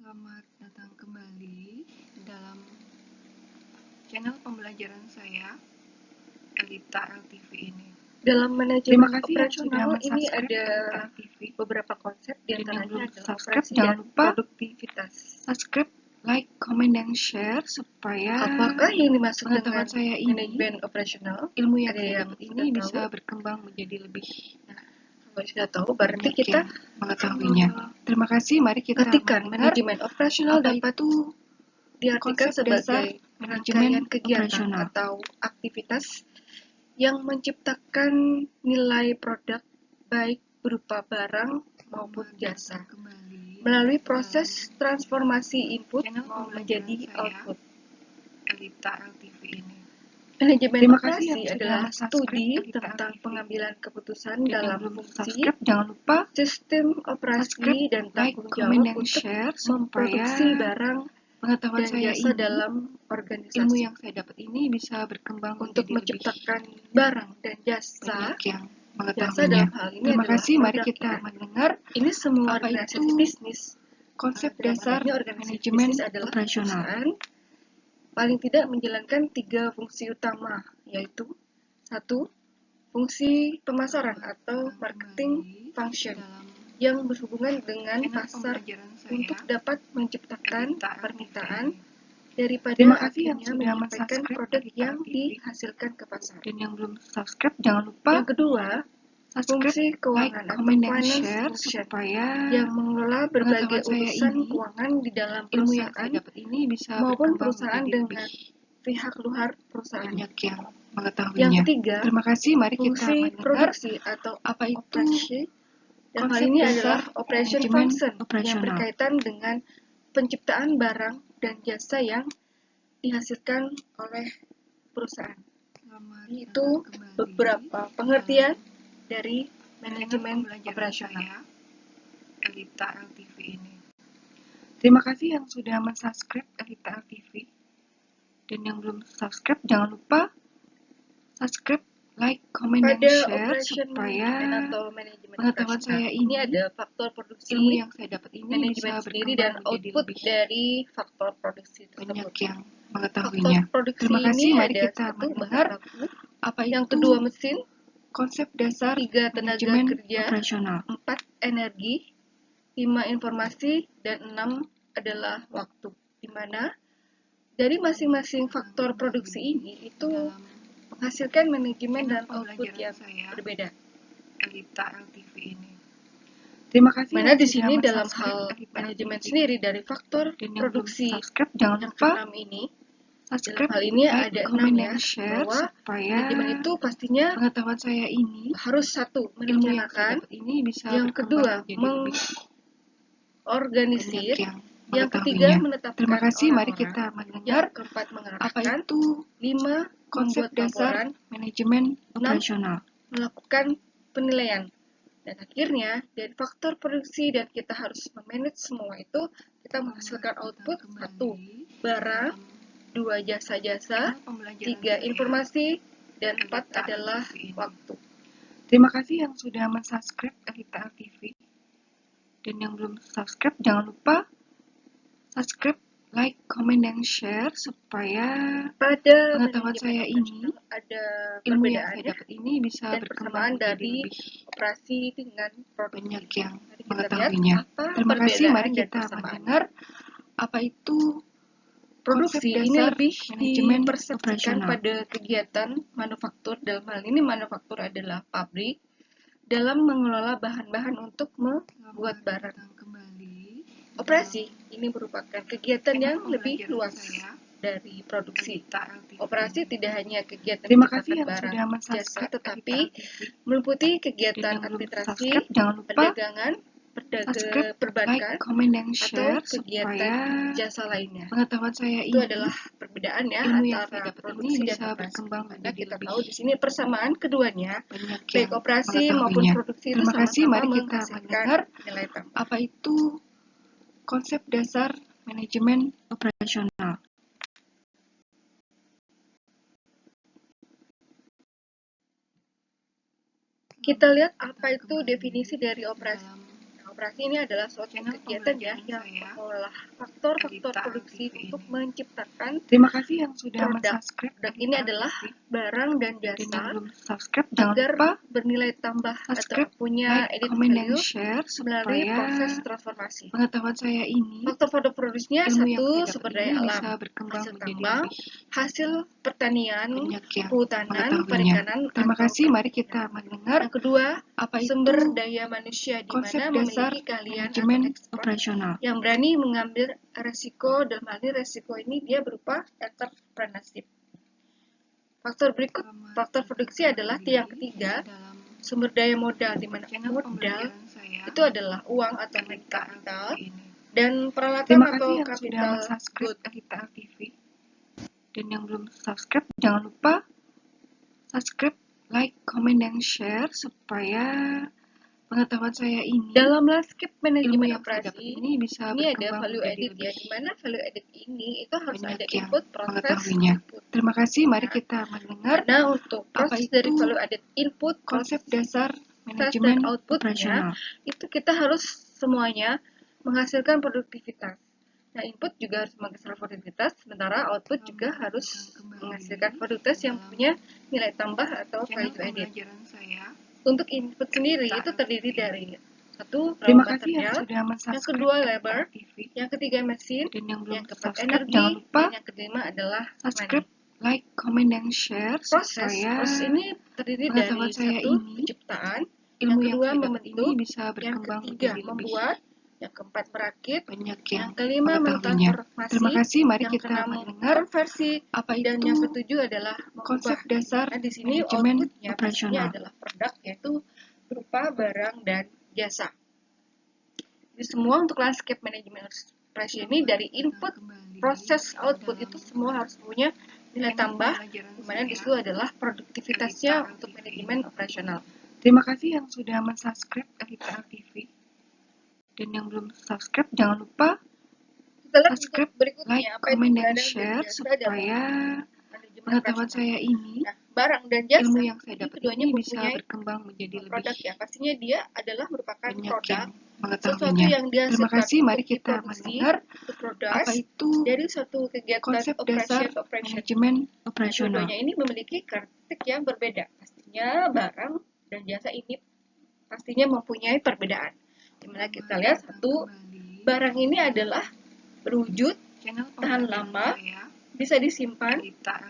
Selamat datang kembali dalam channel pembelajaran saya, Elita LTV ini. Dalam Terima manajemen kasih yang sudah operasional ini mensubscribe ada Elita LTV. beberapa konsep, Dan yang diantaranya belum adalah subscribe, operasi jangan dan lupa produktivitas. Subscribe, like, comment, dan share supaya Apakah yang dimaksud pengetahuan dengan saya ini, manajemen operasional? ilmu yang Ada saya yang dapat ini sudah bisa tahu? berkembang menjadi lebih Kalau sudah tahu, berarti banyak kita yang mengetahuinya. Terima kasih, mari kita perhatikan mendengar manajemen operasional apa dapat itu diartikan konsep dasar sebagai manajemen rangkaian kegiatan operasional atau aktivitas yang menciptakan nilai produk baik berupa barang maupun jasa melalui proses transformasi input menjadi output. Elita LTV ini. Manajemen Terima kasih operasi yang sudah adalah mensubscribe studi Elita tentang LTV. pengambilan keputusan Dan yang dalam belum fungsi, subscribe, jangan lupa sistem operasi subscribe, dan like, tanggung comment, jawab dan untuk share memproduksi supaya barang pengetahuan dan saya jasa ini, dalam ilmu organisasi. yang saya dapat ini bisa berkembang Untuk menjadi menciptakan lebih barang dan jasa, banyak yang jasa mengetahuinya. dalam hal ini Terima adalah kasih, mari produk, kita ya. mendengar Ini semua apa organisasi itu bisnis. konsep Dalam hal dasar ini organisasi manajemen bisnis adalah operasional. perusahaan paling tidak menjalankan 3 fungsi utama, yaitu 1. Fungsi pemasaran atau marketing function yang berhubungan dengan pasar untuk dapat menciptakan permintaan daripada Terima kasih yang akhirnya sudah menyampaikan mensubscribe produk Elita yang LTV. dihasilkan ke pasar. Dan yang belum subscribe, jangan lupa Yang kedua, subscribe, fungsi like, keuangan atau comment, dan finance share function supaya yang mengelola berbagai pengetahuan saya urusan ini, keuangan di dalam ilmu yang saya perusahaan dapat ini bisa maupun berkembang perusahaan menjadi dengan pihak luar perusahaan. banyak yang mengetahuinya. Yang ketiga, Terima kasih, mari kita fungsi mendengar produksi atau apa itu operasi. Dan hal konsep ini dasar adalah operation manajemen function yang operasional. berkaitan dengan penciptaan barang dan jasa yang dihasilkan oleh perusahaan. Itu beberapa pengertian dari manajemen operasional. Elita LTV ini. Terima kasih yang sudah mensubscribe Elita LTV. Dan yang belum subscribe, jangan lupa subscribe, like, comment, dan Pada share operation supaya atau manajemen pengetahuan saya ini ini, ada faktor produksi, ilmu yang saya dapat ini manajemen bisa sendiri, berkembang dan menjadi output lebih dari faktor produksi banyak tersebut. yang mengetahuinya. Faktor produksi Terima kasih, ini mari ada kita 1. mendengar bahan baku, apa yang itu kedua mesin, konsep dasar 3. tenaga manajemen kerja, operasional. 4. energi, 5. informasi, dan 6 adalah waktu. Di mana dari masing-masing faktor produksi ini itu menghasilkan manajemen dan output yang berbeda. Elita LTV ini. Terima kasih. Mana yang di sudah sini dalam mensubscribe hal Elita manajemen LTV. sendiri dari faktor Dan yang belum produksi subscribe, jangan yang lupa ke-6 ini, dalam subscribe, hal ini like, ada 6 comment, ya, dan share bahwa supaya manajemen itu pastinya pengetahuan saya ini, harus 1. ilmu yang saya merencanakan, dapat ini bisa yang kedua mengorganisir, yang ketiga menetapkan Terima kasih, mari orang-orang, kita yang mendengar keempat apa mengarahkan, itu 5. konsep membuat dasar laporan, manajemen 6. operasional. melakukan penilaian. Dan akhirnya dari faktor produksi dan kita harus memanage semua itu, kita menghasilkan output 1. barang, 2. jasa-jasa, 3. informasi, dan 4 adalah waktu. Terima kasih yang sudah mensubscribe Elita LTV. Dan yang belum subscribe, jangan lupa subscribe, like, comment, dan share supaya Pada pengetahuan saya ini, ada ilmu yang saya perbedaannya dapat ini bisa dan berkembang persamaan menjadi dari lebih operasi dengan produksi. banyak yang Mari kita lihat mengetahuinya. apa Terima kasih, mari perbedaan dan kita persamaan. mendengar apa itu Produksi konsep ini dasar lebih manajemen dipersepsikan operasional. pada kegiatan manufaktur. Dalam hal ini manufaktur adalah pabrik dalam mengelola bahan-bahan untuk membuat barang. Operasi ini merupakan kegiatan yang lebih luas dari produksi. Operasi tidak hanya kegiatan Terima kasih menciptakan yang barang, sudah jasa, mensubscribe tetapi Elita LTV. meliputi Dan kegiatan yang belum administrasi, subscribe, jangan lupa perdagangan, subscribe, like, perbankan, comment, dan atau share kegiatan supaya jasa lainnya. pengetahuan saya Itu ini, adalah perbedaan ya ilmu yang saya antara dapat produksi ini dan bisa operasi. berkembang Karena menjadi kita lebih tahu di sini persamaan keduanya, banyak baik yang operasi maupun mengetahuinya. produksi itu Terima kasih, sama-sama mari kita menghasilkan mendengar nilai tambah. apa itu konsep dasar manajemen operasional. Kita lihat apa itu definisi dari operasi. operasi ini adalah suatu Channel kegiatan ya pembelajaran yang saya, mengolah faktor-faktor Elita produksi LTV untuk ini. menciptakan Terima kasih yang sudah produk. mensubscribe Produk Elita ini adalah LTV. barang dan Dan yang jasa belum subscribe jangan agar lupa bernilai tambah atau subscribe, punya like, added comment, dan value share melalui supaya proses transformasi. pengetahuan saya ini, Faktor-faktor produksinya ilmu yang satu, saya dapat sumber ini daya bisa alam, berkembang hasil menjadi tambang, lebih hasil pertanian, banyak yang kehutanan, mengetahuinya. perikanan, Terima atau kasih, mari perkebunan. kita mendengar Yang kedua, apa sumber itu daya manusia di konsep mana dasar memiliki keahlian atau manajemen ekspert operasional. yang berani mengambil resiko. Dalam hal ini resiko ini dia berupa entrepreneurship. Faktor berikut, faktor produksi adalah yang ketiga, sumber daya modal, di mana modal itu adalah uang atau kapital dan peralatan Terima atau kasih yang sudah kapital mensubscribe good. Elita LTV. Dan yang belum subscribe jangan lupa subscribe, like, comment, dan share supaya pengetahuan saya ini, Dalam landscape ilmu manajemen yang saya dapat operasi, ini bisa ini ada berkembang value menjadi added ya, lebih di mana value added ini itu harus banyak ada yang input, proses, mengetahuinya. output. Terima kasih, mari Nah, kita mendengar Karena untuk apa proses dari itu value added input, konsep dasar proses dan manajemen outputnya operasional. itu kita harus semuanya menghasilkan produktivitas. Nah, input juga harus menghasilkan produktivitas, sementara output juga harus menghasilkan produktivitas yang punya nilai tambah atau Channel value added. pembelajaran saya. Untuk input sendiri itu terdiri dari satu, raw Terima kasih yang material, sudah yang mensubscribe kedua Elita labor, LTV. yang ketiga mesin, Dan yang belum yang keempat subscribe energi, jangan lupa dan yang kelima adalah subscribe, like, comment, dan share proses supaya ini terdiri dari pengetahuan saya satu, ini, penciptaan, yang ilmu yang kedua saya dapat membentuk, ini bisa yang berkembang ketiga menjadi lebih membuat, yang keempat merakit, banyak yang yang kelima mengetahuinya. mentransformasi, Terima kasih, mari yang kita keenam mendengar konversi, apa dan itu yang ketujuh adalah konsep mengubah. dasar Nah, di sini manajemen outputnya pastinya operasional. adalah produk, yaitu berupa barang dan jasa. Jadi semua untuk landscape manajemen operasi ini dari input, proses, output itu semua harus punya nilai tambah, di mana di situ adalah produktivitasnya untuk manajemen operasional. Terima kasih yang sudah mensubscribe Elita LTV. Dan yang belum subscribe jangan lupa Kita lihat subscribe, berikutnya, like, apa itu comment, dan barang dan share jasa supaya dalam manajemen pengetahuan operasional. saya ini, Nah, barang dan jasa ilmu yang saya ini dapat keduanya ini bisa mempunyai berkembang menjadi lebih produk ya. Pastinya dia adalah merupakan banyak produk, yang sesuatu mengetahuinya. yang dihasilkan Terima kasih, mari untuk kita diproduksi, mendengar untuk produk apa itu dari suatu kegiatan konsep dasar operation. manajemen Nah, operasional. keduanya ini memiliki karakteristik yang berbeda. Pastinya barang dan jasa ini pastinya mempunyai perbedaan. Dimana kita lihat satu, barang ini adalah berwujud, tahan lama, bisa disimpan,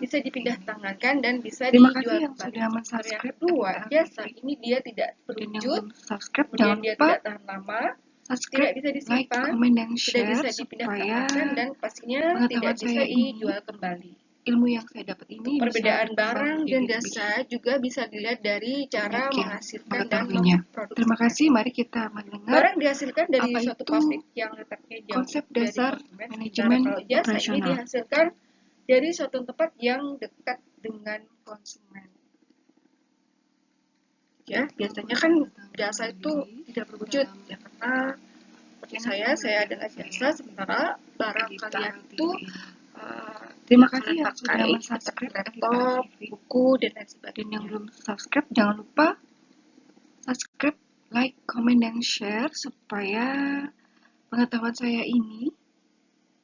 bisa dipindah tangankan, dan bisa Terima kasih dijual yang kembali. sudah Yang mensubscribe kedua, Elita jasa LTV. ini dia tidak Dan yang berwujud, belum subscribe kemudian jangan dia lupa tidak tahan lama, tidak subscribe, bisa like, disimpan, comment, dan tidak share bisa dipindah supaya tangankan, dan pastinya tidak pengetahuan bisa saya ini, dijual kembali. ilmu yang saya dapat ini bisa Perbedaan berkembang barang dan menjadi lebih jasa juga bisa dilihat dari cara banyak yang menghasilkan dan mengetahuinya. memproduksikan. Terima kasih, mari kita mendengar Barang dihasilkan dari apa suatu itu pabrik yang letaknya jauh konsep dari dasar konsumen. manajemen Sementara kalau jasa ini operasional. dihasilkan dari suatu tempat yang dekat dengan konsumen. Ya, biasanya kan jasa itu tidak berwujud ya, karena seperti saya adalah jasa, sementara barang kalian itu Terima yang kasih kalian yang sudah pakai mensubscribe seperti Elita laptop, LTV. buku, dan lain Dan sebagainya. yang belum subscribe jangan lupa subscribe, like, comment, dan share supaya pengetahuan saya ini,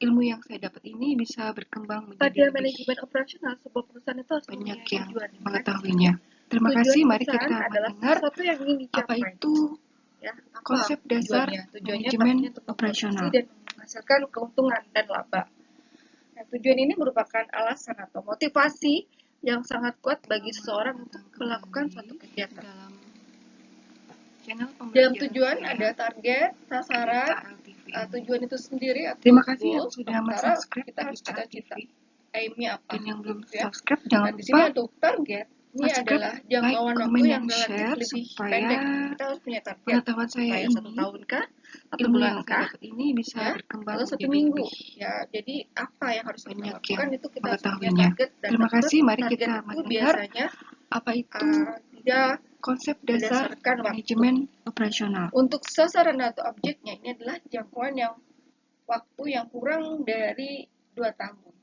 ilmu yang saya dapat ini bisa berkembang menjadi Pada lebih manajemen operasional, sebuah perusahaan itu harus banyak mempunyai yang tujuan. mengetahuinya. Terima Tujuan kasih, mari perusahaan kita adalah mendengar sesuatu yang ingin apa dicapai. itu Ya, apa konsep dasar tujuannya manajemen pastinya untuk operasional. memproduksi dan menghasilkan keuntungan dan laba. Nah, tujuan ini merupakan alasan atau motivasi yang sangat kuat bagi seseorang untuk melakukan suatu kegiatan. Dalam tujuan ada target, sasaran, tujuan itu sendiri atau Terima kasih yang goal. sudah Sementara mensubscribe kita harus Elita cita-cita, LTV. aimnya apa? Dan yang belum Ya. subscribe jangan Nah, di sini lupa untuk target ini subscribe, adalah like, jangkauan waktu comment, yang dan relatif share lebih supaya pendek. Kita harus punya target pengetahuan saya supaya ini, 1 tahun kah, 1 ilmu bulan yang saya kah, dapat ini bisa ya, berkembang atau 1 menjadi minggu. lebih Ya, jadi apa yang harus kita banyak lakukan yang itu kita harus punya mengetahuinya. target, dan Terima kasih, mari target kita itu mendengar biasanya apa itu tidak konsep dasar berdasarkan waktu. manajemen operasional. Untuk sasaran atau objeknya ini adalah jangkauan yang waktu yang kurang dari 2 tahun.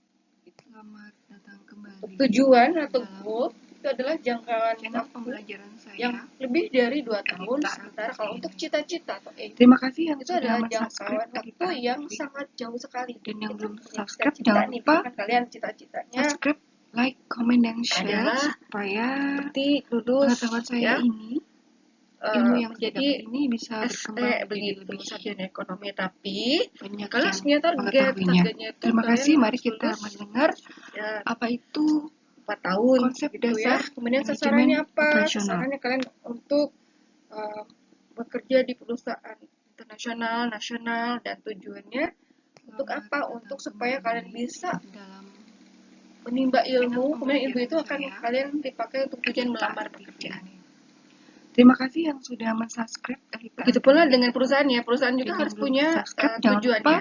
Selamat datang kembali. Untuk tujuan atau goal itu adalah jangkauan channel waktu pembelajaran yang saya. lebih dari 2 tahun. Elita Sementara LTV kalau ini. untuk cita-cita atau aim Terima kasih yang itu sudah adalah mensubscribe jangkauan Elita waktu yang LTV. sangat jauh sekali. Dan yang Kita belum punya subscribe cita-cita jangan nih, lupa misalkan kalian cita-citanya subscribe, like, comment, dan share adalah supaya seperti lulus pengetahuan saya ya ini, ilmu yang saya menjadi dapat ini bisa berkembang menjadi begitu lebih sarjana ekonomi. Tapi banyak kalau yang sebenarnya mengetahuinya. targetnya itu Terima kalian kasih, mari harus kita lulus mendengar ya apa itu 4 tahun konsep gitu dasar ya. Kemudian manajemen sasarannya apa? operasional. Sasarannya kalian untuk bekerja di perusahaan internasional, nasional, dan tujuannya untuk apa? Untuk supaya kalian bisa dalam menimba ilmu, channel kemudian ilmu itu akan pembelajaran kalian dipakai untuk tujuan Elita melamar LTV pekerjaan. ini. Terima kasih yang sudah mensubscribe Elita Begitu LTV. pula dengan perusahaan ya, perusahaan juga Dan harus yang belum punya subscribe, jangan tujuannya lupa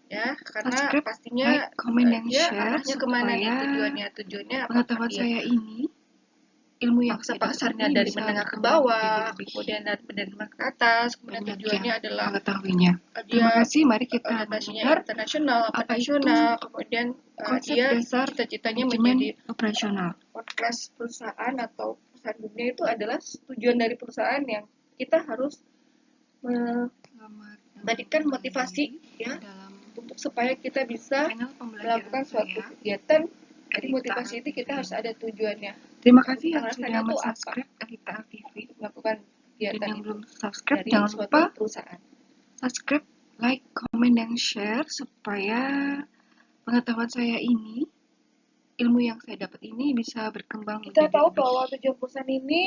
ya, karena subscribe, pastinya like, comment, dan dia share arahnya kemana nih supaya tujuannya apakah pengetahuan dia saya ini, ilmu yang bangsa saya dapat pasarnya ini dari bisa menengah ke berkembang menjadi bawah, lebih kemudian dari menengah ke atas, kemudian banyak tujuannya yang adalah mengetahuinya. dia Terima kasih, mari kita orientasinya mendengar internasional apa apa itu nasional, kemudian konsep dia dasar cita-citanya manajemen menjadi operasional. world class perusahaan atau perusahaan dunia. Itu adalah tujuan dari perusahaan yang kita harus memberikan motivasi ya untuk supaya kita bisa melakukan suatu kegiatan. Jadi motivasi itu kita harus ada tujuannya. Terima kasih yang Alasannya sudah itu apa? mensubscribe Elita LTV. Melakukan Dan kegiatan yang itu belum subscribe dari jangan suatu lupa perusahaan. subscribe, like, comment, dan share supaya pengetahuan saya ini, ilmu yang saya dapat ini bisa berkembang Kita menjadi tahu lebih bahwa tujuan perusahaan ini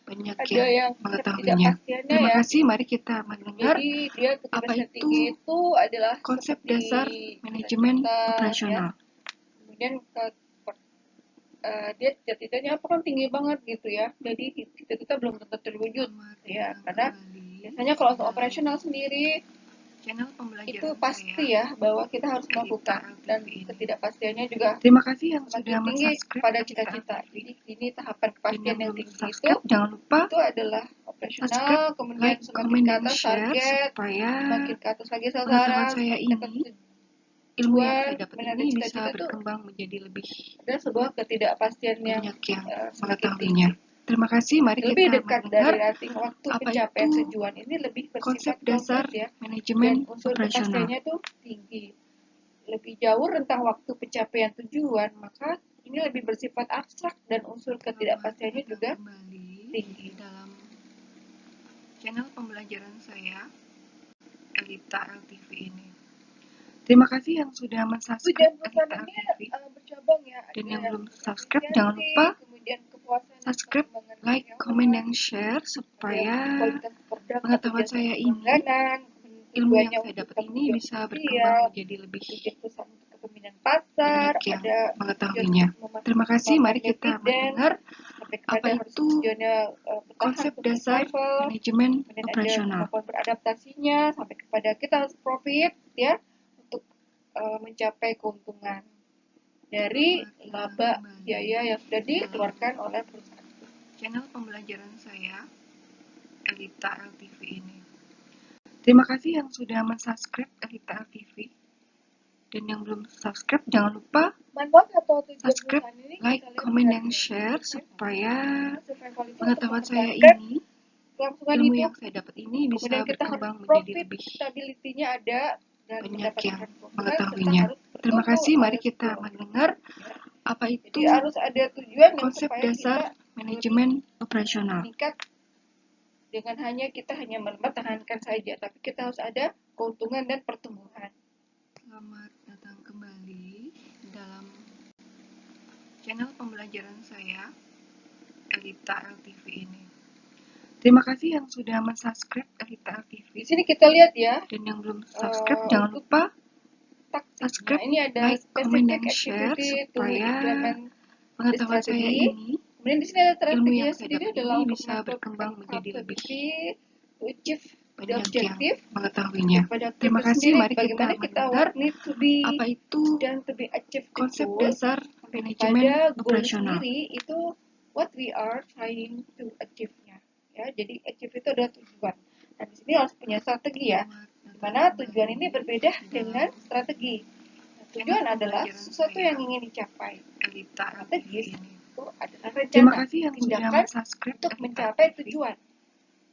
banyak ada yang mengetahuinya. ketidakpastiannya Terima ya. kasih, mari kita mendengar Jadi dia apa kecerdasan itu tinggi itu adalah konsep seperti dasar manajemen cita-cita, operasional. ya. Kemudian dia cita-citanya apa kan tinggi banget gitu ya. Jadi cita-cita belum tentu terwujud ya, karena biasanya kalau untuk operasional sendiri itu pasti ya bahwa kita harus melakukan, dan ketidakpastiannya juga Terima kasih yang sudah semakin tinggi mensubscribe pada Elita cita-cita. LTV. Jadi ini tahapan Dan kepastian yang yang belum tinggi subscribe jangan lupa itu adalah operasional, subscribe, kemudian like, semakin comment, ke dan atas share target, supaya semakin ke atas lagi pengetahuan sasaran, saya semakin ke ini, atas ilmu yang tujuan, saya dapat kemudian ada ini bisa cita-cita tuh berkembang menjadi lebih ada sebuah ketidakpastian yang banyak yang semakin tinggi. mengetahuinya. Terima kasih, mari Lebih kita dekat mendengar dari rating waktu apa pencapaian itu tujuan ini lebih konsep bersifat dasar konkret ya, dan manajemen unsur operasional. kepastiannya itu tinggi. Lebih jauh rentang waktu pencapaian tujuan, maka ini lebih bersifat abstrak dan unsur ketidakpastiannya juga tinggi. Dalam channel pembelajaran saya, Elita LTV ini. Terima kasih yang sudah mensubscribe Elita LTV. Bercabang ya. Dan yang belum subscribe jangan lupa subscribe, like, comment, dan share supaya pengetahuan saya ini, ilmu yang saya dapat ini bisa berkembang menjadi lebih pasar, banyak yang ada mengetahuinya. Terima kasih, mari kita mendengar apa itu konsep dasar manajemen operasional. Kemampuan beradaptasinya sampai kepada kita harus profit ya untuk mencapai keuntungan dari laba biaya yang sudah dikeluarkan oleh perusahaan. Channel pembelajaran saya, Elita LTV ini. Terima kasih yang sudah mensubscribe Elita LTV. Dan yang belum subscribe jangan lupa subscribe, like, comment, dan share supaya pengetahuan saya ini, ilmu yang saya dapat ini bisa berkembang menjadi lebih stability-nya ada dan banyak yang mengetahuinya. Terima kasih, mari kita mendengar apa itu Jadi harus ada tujuan konsep supaya dasar manajemen operasional. meningkat. Dengan kita hanya mempertahankan saja, tapi kita harus ada keuntungan dan pertumbuhan. Selamat datang kembali dalam channel pembelajaran saya, Elita LTV ini. Terima kasih yang sudah mensubscribe Elita LTV. Di sini kita lihat ya. Dan yang belum subscribe jangan lupa subscribe, ini ada like, comment, dan share activity supaya pengetahuan saya ini, kemudian di sini ada ilmu yang strategi saya sendiri dapat adalah ini untuk bisa berkembang menjadi lebih to achieve the banyak yang objective. mengetahuinya. Pada Terima kita kasih, sendiri, mari kita bagaimana kita mendengar what need to be apa itu dan to be achieved konsep itu, dasar sampai manajemen kepada goal operasional. sendiri itu what we are trying to achieve-nya. Ya, jadi achieve itu adalah tujuan. Dan di sini harus punya strategi ya. Dimana tujuan ini berbeda dengan strategi. Tujuan adalah sesuatu yang ingin dicapai. Strategis itu adalah Terima rencana, kasih yang sudah tindakan subscribe untuk mencapai TV. tujuan.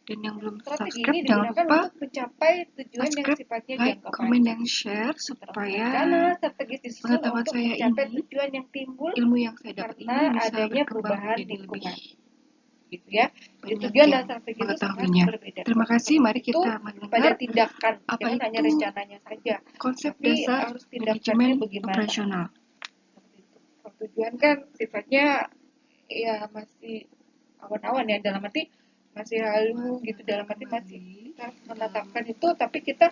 Dan yang belum Strategi subscribe, ini jangan digunakan lupa untuk mencapai tujuan yang subscribe, sifatnya like, jangka komen, panjang. dan share Terus supaya rencana strategis disusun pengetahuan untuk saya mencapai ini, tujuan yang timbul ilmu yang saya dapat karena ini bisa adanya berkembang perubahan menjadi lebih lingkungan. Gitu ya. Jadi banyak tujuan dan yang strategi itu sangat mengetahuinya. berbeda. Terima kasih, mari Itu kita pada mendengar tindakan, apa jangan hanya itu rencananya saja, konsep tapi dasar harus tindakannya manajemen bagaimana. operasional. Seperti itu. Kalau tujuan kan sifatnya ya masih awan-awan ya, dalam arti masih halu gitu, dalam arti masih kita menetapkan itu, tapi kita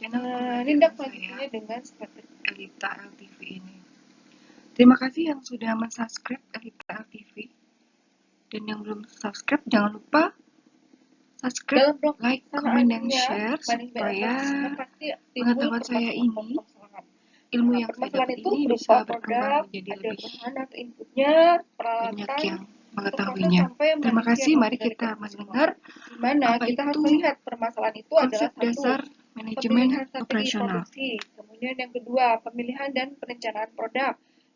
menindaklanjutinya dengan strategi. Elita LTV ini. Terima kasih yang sudah mensubscribe Elita LTV. Dan yang belum subscribe, jangan lupa subscribe, Dalam like, komen, dan pelaksanaannya, share supaya pasti timbul pengetahuan saya ini, permasalahan. ilmu Nah, yang saya permasalahan dapat itu ini berupa bisa produk, berkembang menjadi ada lebih bahan atau inputnya, banyak peralatan, yang proses mengetahuinya. sampai Terima manusia kasih, yang mari mengendalikan kita itu semua. mendengar Di mana apa kita harus itu melihat permasalahan itu adalah konsep satu, dasar manajemen pemilihan strategi operasional. produksi. Kemudian yang kedua, pemilihan dan perencanaan produk.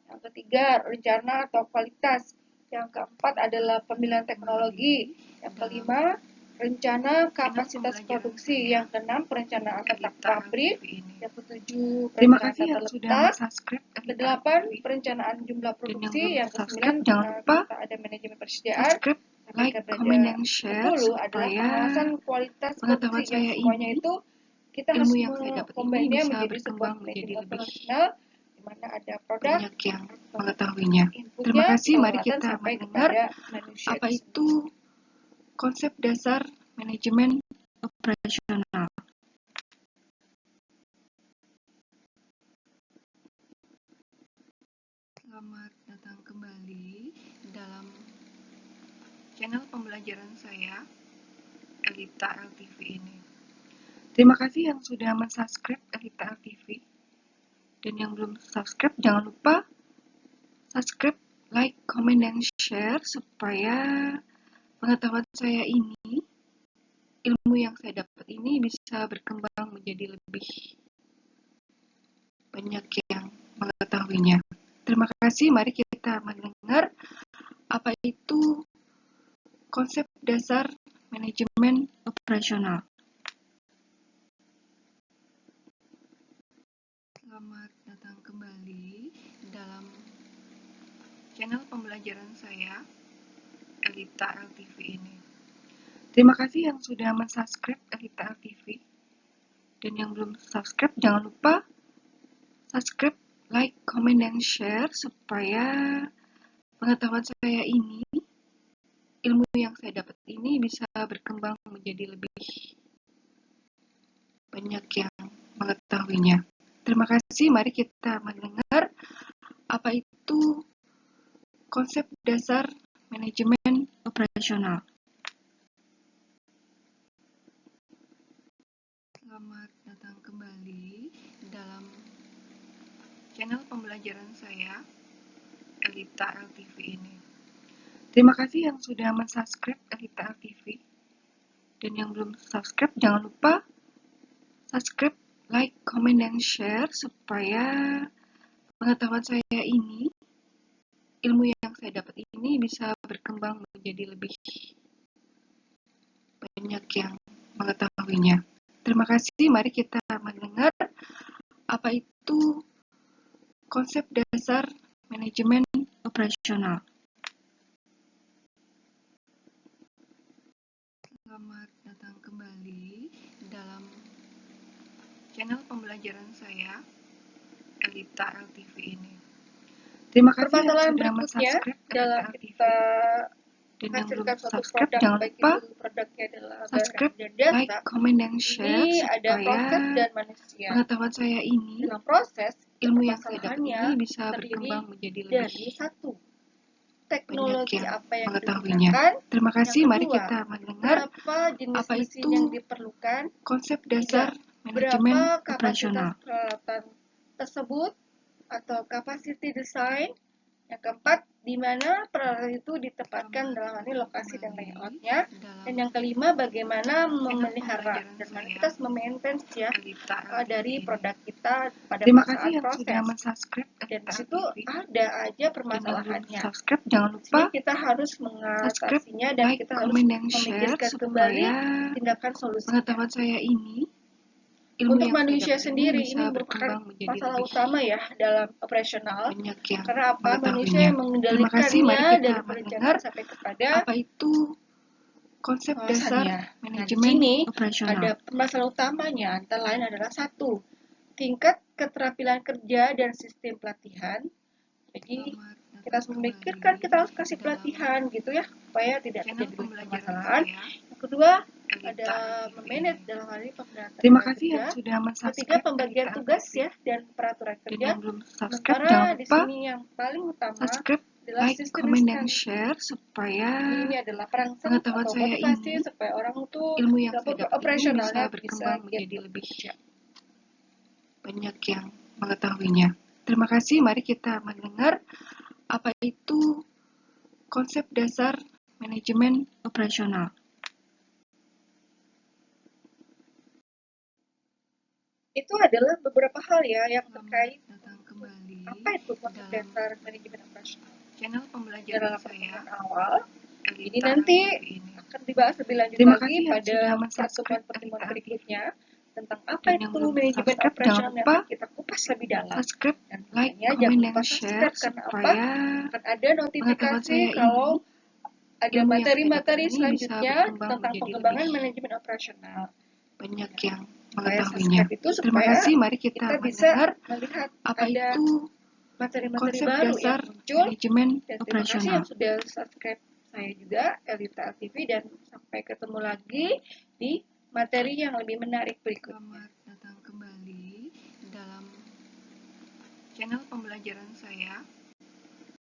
Yang ketiga, rencana atau kualitas. Yang keempat adalah pemilihan teknologi. Yang kelima, rencana kapasitas produksi. Yang keenam, perencanaan letak pabrik. Yang ketujuh, Terima perencanaan kasih tata yang sudah letak. subscribe Kedelapan, perencanaan jumlah produksi. Yang kesembilan, jangan lupa kita ada manajemen persediaan. subscribe, like, komen, dan share supaya pengawasan kualitas pengetahuan produksi, yang saya semuanya ini, itu kita harus ilmu yang saya dapat ini mengkombinasinya bisa menjadi sebuah berkembang menjadi manajemen lebih operasional di mana ada produk, banyak yang mengetahuinya. Terima kasih, mari kita sampai mendengar kepada manusia apa itu konsep dasar manajemen operasional. Selamat datang kembali dalam channel pembelajaran saya, Elita LTV ini. Terima kasih yang sudah mensubscribe Elita LTV. Dan yang belum subscribe, jangan lupa subscribe, like, komen, dan share supaya pengetahuan saya ini, ilmu yang saya dapat ini bisa berkembang menjadi lebih banyak yang mengetahuinya. Terima kasih, mari kita mendengar apa itu konsep dasar manajemen operasional. Selamat datang kembali dalam channel pembelajaran saya, Elita LTV ini. Terima kasih yang sudah mensubscribe Elita LTV. Dan yang belum subscribe, jangan lupa subscribe, like, komen, dan share supaya pengetahuan saya ini, ilmu yang saya dapat ini bisa berkembang menjadi lebih banyak yang mengetahuinya. Terima kasih, mari kita mendengar apa itu konsep dasar manajemen operasional. Selamat datang kembali dalam channel pembelajaran saya, Elita LTV ini. Terima kasih yang sudah mensubscribe Elita LTV. Dan yang belum subscribe, jangan lupa subscribe, like, komen, dan share supaya pengetahuan saya ini, ilmu yang saya dapat ini bisa berkembang menjadi lebih banyak yang mengetahuinya. Terima kasih, mari kita mendengar apa itu konsep dasar manajemen operasional. Selamat datang kembali dalam channel pembelajaran saya, Elita LTV ini. Terima kasih yang Permasalahan sudah berikutnya mensubscribe dalam Elita LTV. kita Dan yang belum menghasilkan suatu subscribe, produk, jangan baik lupa itu produknya adalah subscribe, barang dan like, jasa. komen, dan share Ini ada supaya proses dan manusia. pengetahuan saya ini, Dalam proses, ilmu yang saya dapat permasalahannya ini bisa terdiri berkembang menjadi lebih dari satu, banyak teknologi yang apa yang mengetahuinya. digunakan. Terima kasih, Yang mari kedua, kita mendengar berapa jenis apa mesin itu yang diperlukan. konsep dasar Berapa manajemen kapasitas operasional. peralatan tersebut atau capacity design. Yang keempat, di mana peralatan itu ditempatkan dalam hal ini lokasi dan layoutnya. Dan yang kelima, bagaimana memelihara dan mana kita harus memaintain ya dari produk kita pada Terima saat kasih yang proses. sudah mensubscribe Dan di situ ada aja permasalahannya. Subscribe, jangan Di sini lupa kita harus mengatasinya dan like, kita harus comment, dan memikirkan share kembali supaya tindakan solusinya. pengetahuan saya ini, ilmu Untuk yang manusia saya dapat sendiri bisa ini merupakan berkembang menjadi masalah lebih utama ya dalam operasional. banyak yang Karena apa? Manusia mengetahuinya. yang Terima kasih, mari mengendalikannya kita dari mendengar perencanaan sampai kepada apa itu konsep dasar pengawasannya. Nah, di manajemen sini operasional. ada permasalahan utamanya antara lain adalah satu, tingkat keterampilan kerja dan sistem pelatihan. Jadi kita harus memikirkan, kita harus kasih pelatihan gitu ya supaya tidak terjadi permasalahan. Yang kedua, ada memanage dalam hal ini pemberian Terima kasih kerja. yang sudah Ketiga, mensubscribe pembagian tugas ya dan peraturan dan kerja. yang belum subscribe Sementara jangan di lupa sini yang paling utama subscribe, adalah like, sistem comment, dan instan. share supaya Ini adalah perangsang pengetahuan atau saya motivasi ini, supaya orang itu ilmu yang dapat saya dapat ini operasionalnya bisa berkembang menjadi giat lebih bekerja. banyak yang mengetahuinya. Terima kasih, mari kita mendengar apa itu konsep dasar manajemen operasional. Itu adalah beberapa hal ya yang terkait Datang kembali apa itu konsep dasar manajemen operasional. Channel pembelajaran Dalam saya pertemuan awal, ini Elita nanti ini. akan dibahas lebih lanjut Terima lagi kasih yang pada sudah mensubscribe pertemuan-pertemuan Elita berikutnya tentang apa Dan itu yang belum manajemen subscribe, jangan operasional yang lupa akan kita kupas lebih dalam. subscribe, Dan like, makanya comment, jangan dan lupa share subscribe karena apa? supaya Akan ada pengetahuan notifikasi saya kalau ini, ada ilmu yang saya materi-materi dapat ini selanjutnya bisa berkembang tentang menjadi pengembangan lebih manajemen operasional. banyak yang Supaya mengetahuinya. subscribe itu Terima supaya kasih, mari kita bisa mendengar melihat apa ada itu materi-materi konsep baru dasar yang muncul. manajemen Dan terima kasih operasional. yang sudah subscribe saya juga, Elita TV, dan sampai ketemu lagi di materi yang lebih menarik berikutnya. Selamat datang kembali dalam channel pembelajaran saya